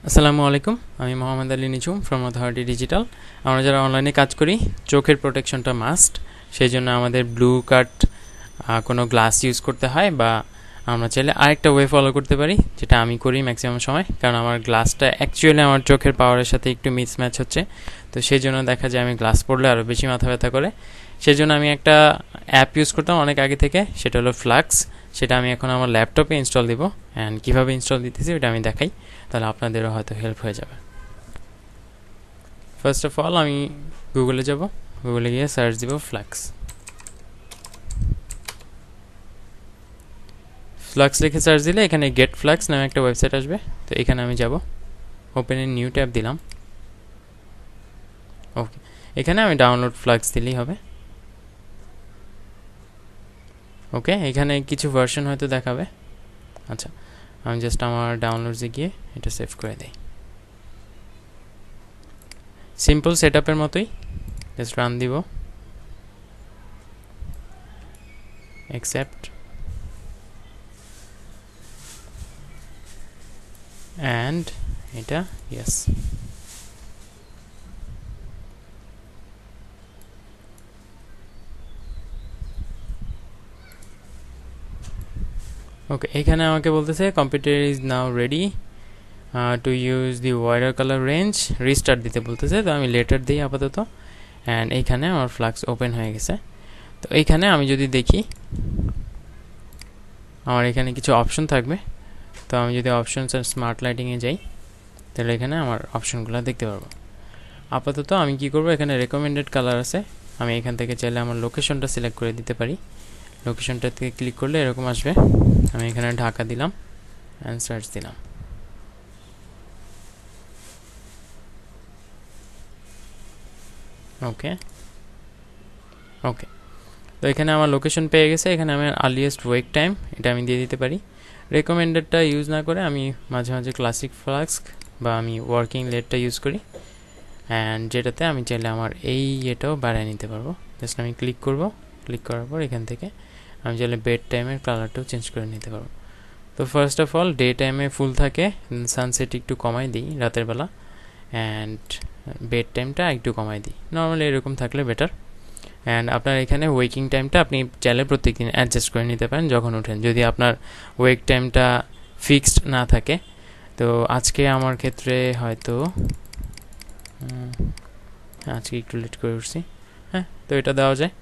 আসসালামু আলাইকুম, আমি মোহাম্মদ আলী নিঝুম ফ্রম অথরিটি ডিজিটাল। আমরা যারা অনলাইনে কাজ করি, চোখের প্রোটেকশনটা মাস্ট। সেই জন্য আমাদের ব্লু কাট কোনো গ্লাস ইউজ করতে হয়, বা আমরা চাইলে আরেকটা ওয়ে ফলো করতে পারি, যেটা আমি করি ম্যাক্সিমাম সময়, কারণ আমার গ্লাসটা অ্যাকচুয়ালি আমার চোখের পাওয়ারের সাথে একটু মিসম্যাচ হচ্ছে। তো সেই জন্য দেখা যায় আমি গ্লাস পরলে আরও বেশি মাথা ব্যথা করে। সেই জন্য আমি একটা অ্যাপ ইউজ করতাম অনেক আগে থেকে, সেটা হলো ফ্লাক্স। সেটা আমি এখন আমার ল্যাপটপে ইনস্টল দিব, অ্যান্ড কীভাবে ইনস্টল দিতেছি ওটা আমি দেখাই, তাহলে আপনাদেরও হয়তো হেল্প হয়ে যাবে। ফার্স্ট অফ অল আমি গুগলে যাব, গুগলে গিয়ে সার্চ দিব ফ্লাক্স। ফ্লাক্স লিখে সার্চ দিলে এখানে গেট ফ্লাক্স নামে একটা ওয়েবসাইট আসবে। তো এখানে আমি যাব, ওপেন এ নিউ ট্যাব দিলাম। ওকে, এখানে আমি ডাউনলোড ফ্লাক্স দিলেই হবে। ওকে, এখানে কিছু ভার্সন হয়তো দেখাবে। আচ্ছা, আমি জাস্ট আমার ডাউনলোডসে গিয়ে এটা সেভ করে দিই। সিম্পল সেট আপের মতোই, জাস্ট রান দিব, অ্যাকসেপ্ট, অ্যান্ড এটা ইয়েস। ওকে, এখানে আমাকে বলতেছে computer is now ready to use the wider colour range, restart দিতে বলতেছে। তো আমি লেটার দিই আপাতত, অ্যান্ড এইখানে আমার ফ্লাক্স ওপেন হয়ে গেছে। তো এইখানে আমি যদি দেখি, আমার এখানে কিছু অপশন থাকবে। তো আমি যদি অপশনস আর স্মার্ট লাইটিংয়ে যাই, তাহলে এখানে আমার অপশনগুলো দেখতে পারবো। আপাতত আমি কি করব, এখানে রেকমেন্ডেড কালার আছে, আমি এখান থেকে চাইলে আমার লোকেশনটা সিলেক্ট করে দিতে পারি। লোকেশনটা থেকে ক্লিক করলে এরকম আসবে। আমি এখানে ঢাকা দিলাম অ্যান্ড সার্চ দিলাম। ওকে ওকে, তো এখানে আমার লোকেশন পেয়ে গেছে। এখানে আমার আর্লিয়েস্ট ওয়েক টাইম এটা আমি দিয়ে দিতে পারি। রেকমেন্ডেডটা ইউজ না করে আমি মাঝে মাঝে ক্লাসিক ফ্লাক্স বা আমি ওয়ার্কিং লেটটা ইউজ করি, অ্যান্ড যেটাতে আমি চাইলে আমার এই এটাও বাড়ায় নিতে পারবো। জাস্ট আমি ক্লিক করব, ক্লিক করার পর এখান থেকে আমি চাইলে বেড টাইমের কালারটাও চেঞ্জ করে নিতে পারবো। তো ফার্স্ট অফ অল ডে টাইমে ফুল থাকে, সানসেট একটু কমাই দিই রাতের বেলা, অ্যান্ড বেড টাইমটা একটু কমাই দিই। নর্মালি এরকম থাকলে বেটার। অ্যান্ড আপনার এখানে ওয়েকিং টাইমটা আপনি চাইলে প্রত্যেকদিন অ্যাডজাস্ট করে নিতে পারেন যখন ওঠেন, যদি আপনার ওয়েক টাইমটা ফিক্সড না থাকে। তো আজকে আমার ক্ষেত্রে হয়তো আজকে একটু লেট করে উঠছি, হ্যাঁ, তো এটা দেওয়া যায়।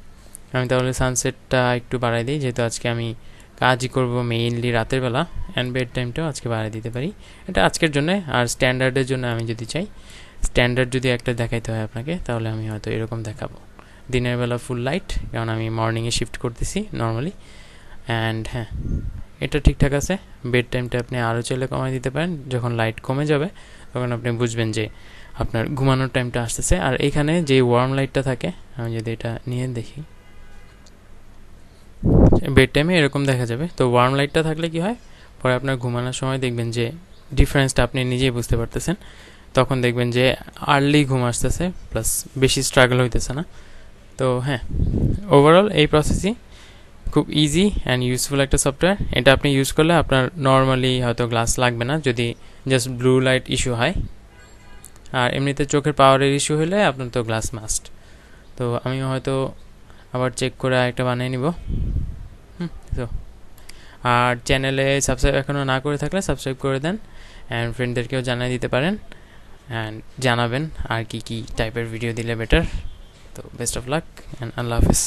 আমি তাহলে সানসেটটা একটু বাড়াই দিই, যেহেতু আজকে আমি কাজই করব মেইনলি রাতের বেলা, অ্যান্ড বেড টাইমটাও আজকে বাড়াই দিতে পারি। এটা আজকের জন্য। আর স্ট্যান্ডার্ডের জন্য আমি যদি চাই, স্ট্যান্ডার্ড যদি একটা দেখাইতে হয় আপনাকে, তাহলে আমি হয়তো এরকম দেখাবো, দিনের বেলা ফুল লাইট, কারণ আমি মর্নিংয়ে শিফট করতেছি নর্মালি। অ্যান্ড হ্যাঁ, এটা ঠিকঠাক আছে। বেড টাইমটা আপনি আরও চাইলে কমাই দিতে পারেন। যখন লাইট কমে যাবে তখন আপনি বুঝবেন যে আপনার ঘুমানোর টাইমটা আসতেছে। আর এখানে যে ওয়ার্ম লাইটটা থাকে, আমি যদি এটা নিয়ে দেখি, বেড টাইমে এরকম দেখা যাবে। তো ওয়ার্ম লাইটটা থাকলে কি হয়, পরে আপনার ঘুমানোর সময় দেখবেন যে ডিফারেন্সটা আপনি নিজেই বুঝতে পারতেছেন। তখন দেখবেন যে আর্লি ঘুম আসতেছে, প্লাস বেশি স্ট্রাগল হইতেছে না। তো হ্যাঁ, ওভারঅল এই প্রসেসই খুব ইজি অ্যান্ড ইউজফুল একটা সফটওয়্যার। এটা আপনি ইউজ করলে আপনার নর্মালি হয়তো গ্লাস লাগবে না, যদি জাস্ট ব্লু লাইট ইস্যু হয়। আর এমনিতে চোখের পাওয়ারের ইস্যু হলে আপনার তো গ্লাস মাস্ট। তো আমি হয়তো আবার চেক করে আরেকটা বানিয়ে নিব। তো আর চ্যানেলে সাবস্ক্রাইব এখনও না করে থাকলে সাবস্ক্রাইব করে দেন, অ্যান্ড ফ্রেন্ডদেরকেও জানিয়ে দিতে পারেন, অ্যান্ড জানাবেন আর কি কি টাইপের ভিডিও দিলে বেটার। তো বেস্ট অফ লাক অ্যান্ড আল্লাহ হাফেজ।